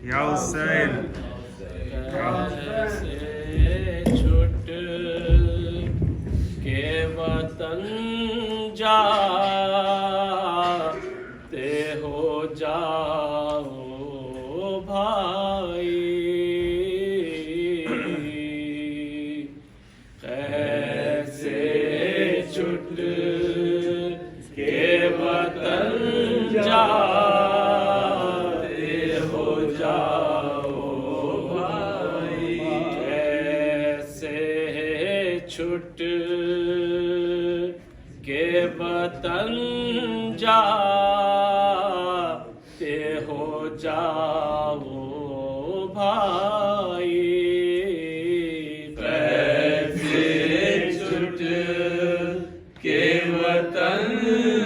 या हुसैन कैसे छुट के वतन जाते हो जाओ भाई, कैसे छुट के वतन जाते हो जाओ भाई, कैसे छुट के वतन जाते हो जाओ भाई, कैसे छुट के वतन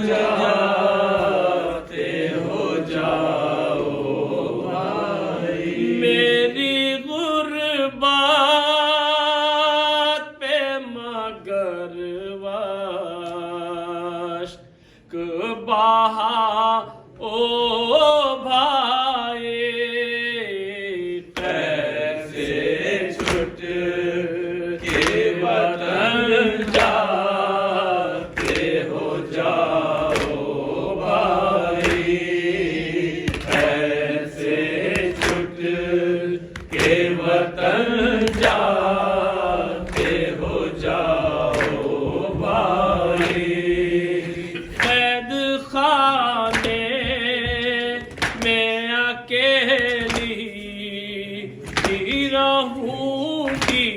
जाते हो जाओ भाई, मेरी गुर्बत पे मगर वाश्क बहा ओ भाई, कैसे छुट के वतन जाते हो जाओ भाई, कैसे छुट के वतन जाते हो जाओ भाई, कैद खाने में अकेली ही रहूंगी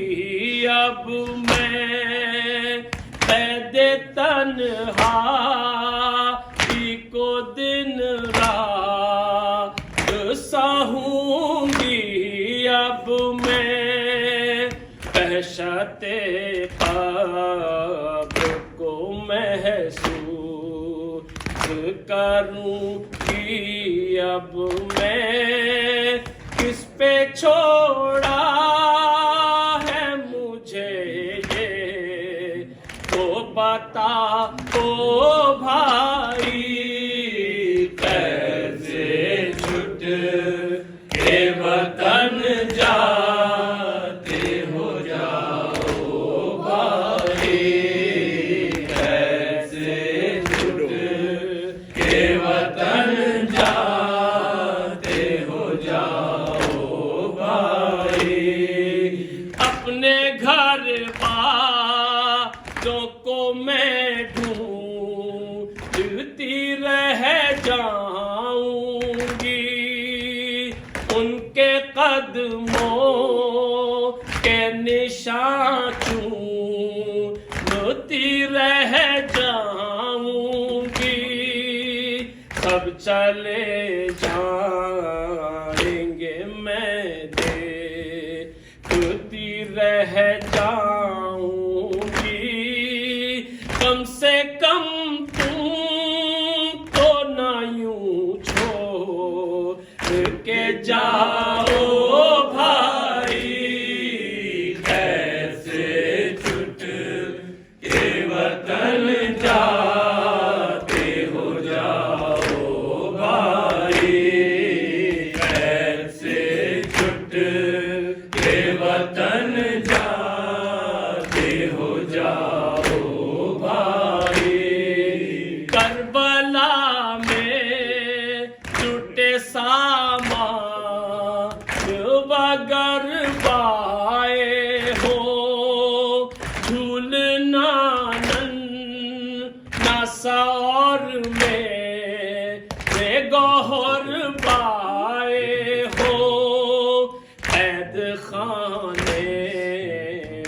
अब मैं, कैद तन्हाई को दिन रात सहूंगी अब मैं, वहशते क़ब्र को महसूस करूंगी अब मैं, किस पे छोड़ा है मुझे ये तो बता ओ भाई, कैसे छुट के वतन जाते हो जाओ भाई, कैसे छुट के वतन जाते हो जाओ भाई, अपने घर बातों को मैं ढूंढती रह जाऊंगी, उनके कदमों के निशान चूमती रह जाऊंगी, सब चले जाएंगे मैं देखती रह जाऊंगी, कम से कम तुम तो ना यूं छोड़ के जाओ भाई, कैसे छुट के वतन जाते हो जाओ भाई, कैसे छुट के वतन जाते हो जाओ भाई, करबला में टूटे सामान बगर बाए हो, झूलना नसौर में गौहर बाए हो, कैद खाने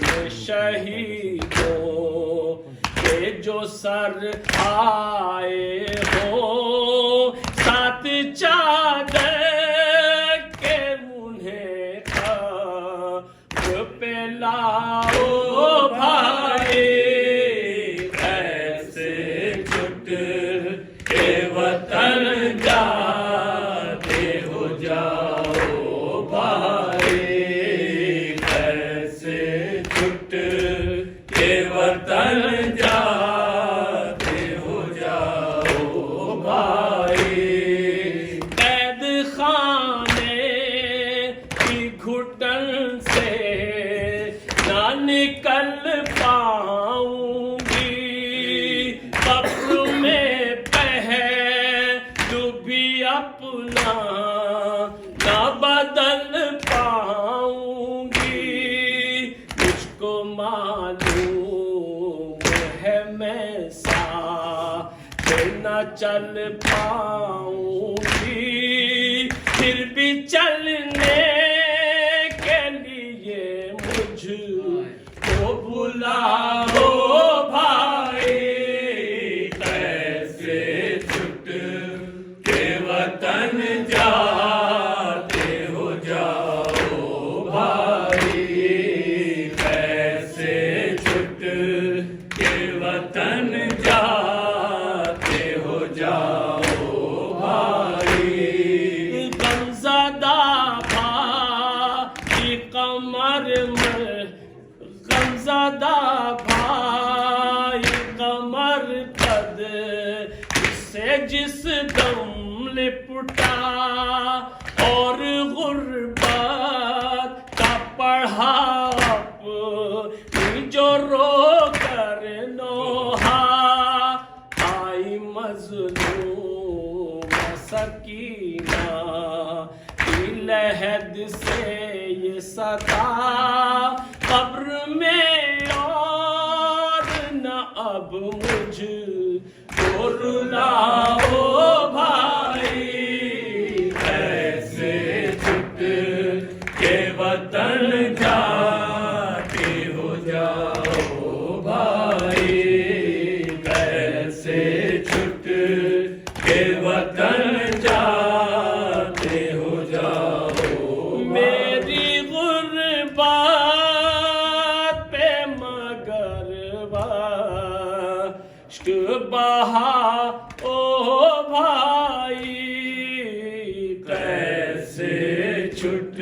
में शहीदों के जो सर आए हो, साथ चादर के उन्हें घुटन से ना निकल पाऊंगी, कब्र में पहलू भी अपना ना बदल पाऊंगी। मुझको मालूम है मैं साथ न चल पाऊंगी, फिर भी चलने के लिए मुझको बुलाओ भाई। कैसे छुट के वतन जाते हो जाओ भाई, कैसे छुट के वतन जाते हो जाओ भाई। गमज़दा भाई कमर में, गमज़दा भाई कमर कद से जिस दम लिपटा, और गुर्बत का पढ़ा जो रो कर नोहा। आई मज़लूम सकीना की लहद से ये सदा, कब्र में और न अब मुझको रुलाओ भाई। कैसे छुट के वतन जाते हो जाओ भाई, कैसे छुट के वतन जाते हो जाओ। मेरी गुर्बत पे मगर बाश्क बहा ओ भाई, कैसे छुट